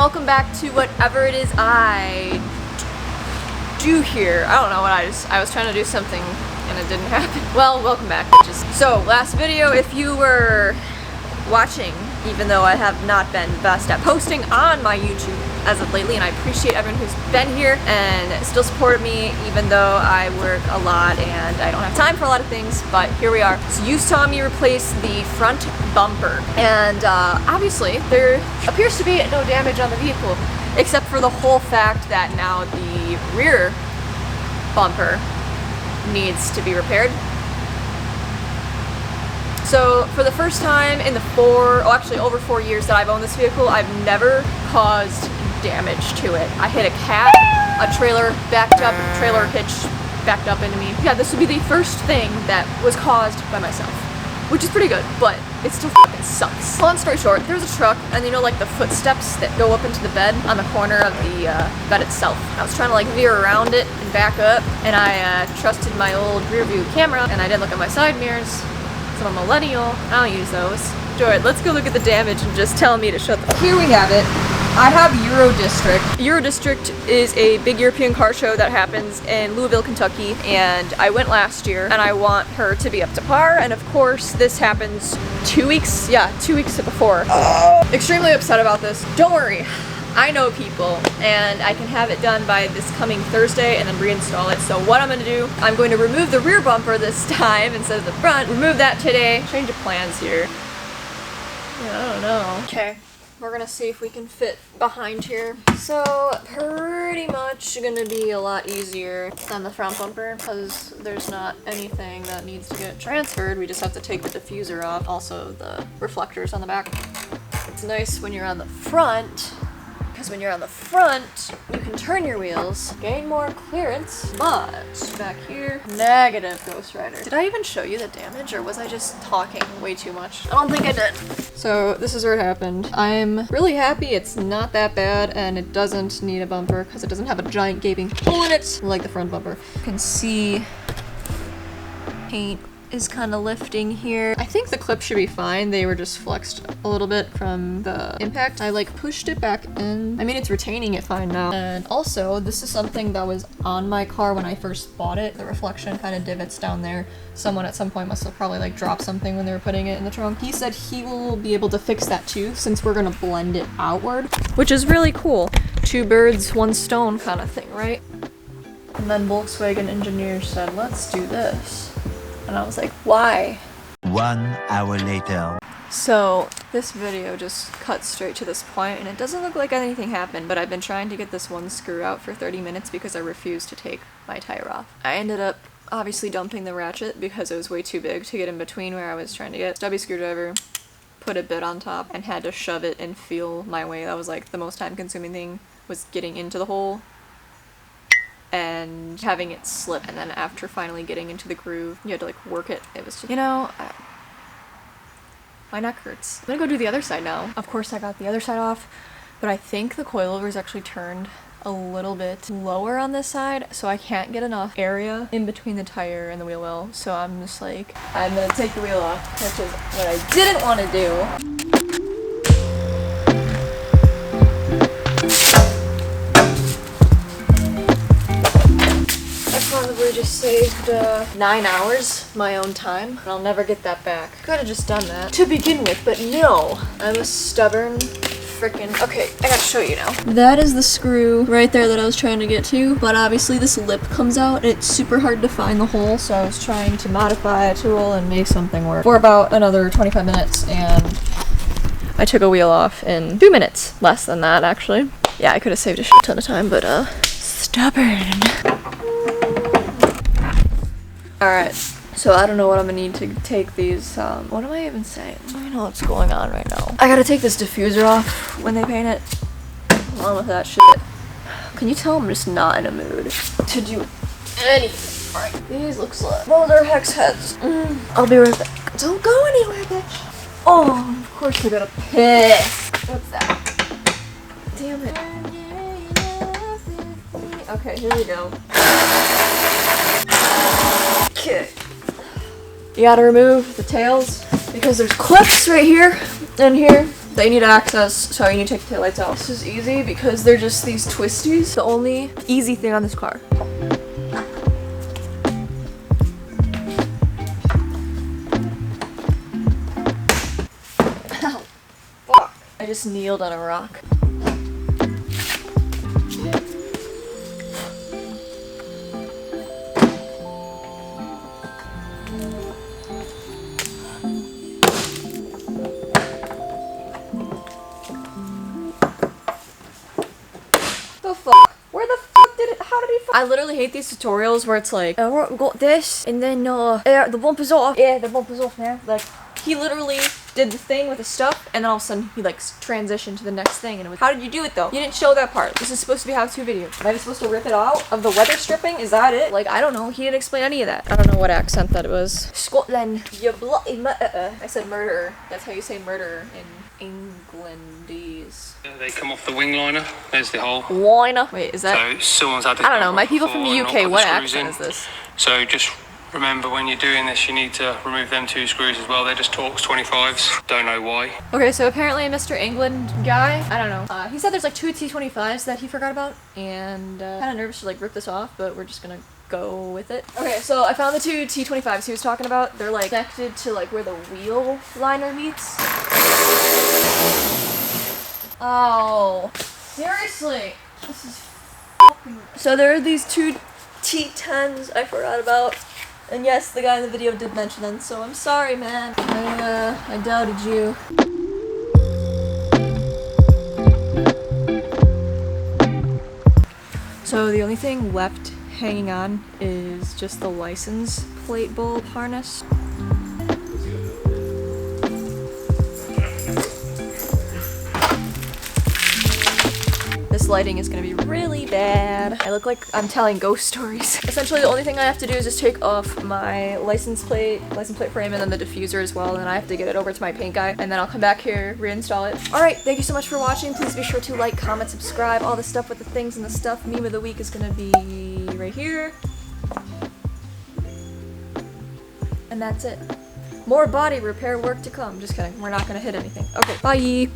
welcome back to whatever it is I do here. I don't know what I was trying to do something and it didn't happen. Well, welcome back, bitches. So, last video, if you were watching, even though I have not been best at posting on my YouTube as of lately, and I appreciate everyone who's been here and still supported me, even though I work a lot and I don't have time for a lot of things, but here we are. So you saw me replace the front bumper, and obviously there appears to be no damage on the vehicle, except for the whole fact that now the rear bumper needs to be repaired. So for the first time in the over 4 years that I've owned this vehicle, I've never caused damage to it. I hit a cat, a trailer backed up, trailer hitch backed up into me. Yeah, this would be the first thing that was caused by myself, which is pretty good, but it still fucking sucks. Long story short, there's a truck, and you know, like the footsteps that go up into the bed on the corner of the bed itself. I was trying to like veer around it and back up, and I trusted my old rear view camera, and I didn't look at my side mirrors. I'm a millennial, I don't use those. Alright, let's go look at the damage and just tell me to shut the f. Here we have it. I have Euro District. Euro District is a big European car show that happens in Louisville, Kentucky, and I went last year, and I want her to be up to par, and of course this happens 2 weeks, yeah, 2 weeks before. Extremely upset about this. Don't worry. I know people, and I can have it done by this coming Thursday and then reinstall it. So what I'm going to do, I'm going to remove the rear bumper this time instead of the front. Remove that today. Change of plans here. Yeah, I don't know. Okay, we're going to see if we can fit behind here. So pretty much going to be a lot easier than the front bumper because there's not anything that needs to get transferred. We just have to take the diffuser off. Also the reflectors on the back. It's nice when you're on the front, because when you're on the front, you can turn your wheels, gain more clearance, but back here, negative Ghost Rider. Did I even show you the damage, or was I just talking way too much? I don't think I did. So this is where it happened. I'm really happy it's not that bad, and it doesn't need a bumper, because it doesn't have a giant gaping hole in it, like the front bumper. You can see paint is kind of lifting here. I think the clip should be fine. They were just flexed a little bit from the impact. I like pushed it back in. I mean, it's retaining it fine now. And also, this is something that was on my car when I first bought it. The reflection kind of divots down there. Someone at some point must have probably like dropped something when they were putting it in the trunk. He said he will be able to fix that too, since we're gonna blend it outward, which is really cool. 2 birds, 1 stone kind of thing, right? And then Volkswagen engineers said, let's do this. And I was like, why? 1 hour later. So this video just cuts straight to this point, and it doesn't look like anything happened, but I've been trying to get this one screw out for 30 minutes because I refused to take my tire off. I ended up obviously dumping the ratchet because it was way too big to get in between where I was trying to get. Stubby screwdriver, put a bit on top, and had to shove it and feel my way. That was like the most time consuming thing, was getting into the hole and having it slip, and then after finally getting into the groove, you had to like work it. It was just, you know, my neck hurts. I'm gonna go do the other side now. Of course I got the other side off, but I think the coilover is actually turned a little bit lower on this side, so I can't get enough area in between the tire and the wheel well. So I'm just like, I'm gonna take the wheel off, which is what I didn't want to do. Probably just saved 9 hours my own time, and I'll never get that back. Could have just done that to begin with, but no. I'm a stubborn frickin'. Okay, I gotta show you now. That is the screw right there that I was trying to get to, but obviously this lip comes out and it's super hard to find the hole, so I was trying to modify a tool and make something work for about another 25 minutes, and I took a wheel off in 2 minutes. Less than that, actually. Yeah, I could have saved a shit ton of time, but stubborn. Alright, so I don't know what I'm gonna need to take these, what am I even saying? I don't even know what's going on right now. I gotta take this diffuser off when they paint it, along with that shit. Can you tell I'm just not in a mood to do anything? Alright, these looks like boulder hex heads. I'll be right back. Don't go anywhere, bitch. Oh, of course they're gonna piss. What's that? Damn it. Okay, here we go. Okay. You gotta remove the tails because there's clips right here and here that you need access, so you need to take the taillights out. This is easy because they're just these twisties. The only easy thing on this car. Ow. Fuck. I just kneeled on a rock. The fuck? Where the fuck did it? How did he? I literally hate these tutorials where it's like, we got this, and then the bumper's off. Yeah, the bumper's off now. Like, he literally did the thing with the stuff, and then all of a sudden he like transitioned to the next thing, and it was, how did you do it though? You didn't show that part. This is supposed to be a how-to video. Am I supposed to rip it out of the weather stripping? Is that it? Like, I don't know. He didn't explain any of that. I don't know what accent that was. Scotland, you bloody I said murderer. That's how you say murderer in Englandese. They come off the wing liner. There's the hole. Liner. Wait, is that? So someone's had this. I don't know. My people from the before, UK, not put what the screws accent in. is this? So just remember, when you're doing this, you need to remove them 2 screws as well. They're just Torx 25s. Don't know why. Okay, so apparently Mr. England guy, I don't know. He said there's like 2 T25s that he forgot about, and kind of nervous to like rip this off, but we're just gonna go with it. Okay, so I found the 2 T25s he was talking about. They're like connected to like where the wheel liner meets. Oh, seriously, this is fucking. So there are these 2 T10s I forgot about. And yes, the guy in the video did mention them, so I'm sorry, man. I doubted you. So the only thing left hanging on is just the license plate bulb harness. This lighting is gonna be really bad. I look like I'm telling ghost stories. Essentially, the only thing I have to do is just take off my license plate frame, and then the diffuser as well, and then I have to get it over to my paint guy, and then I'll come back here, reinstall it. Alright, thank you so much for watching. Please be sure to like, comment, subscribe, all the stuff with the things and the stuff. Meme of the week is gonna be right here. And that's it. More body repair work to come. Just kidding, we're not gonna hit anything. Okay, bye!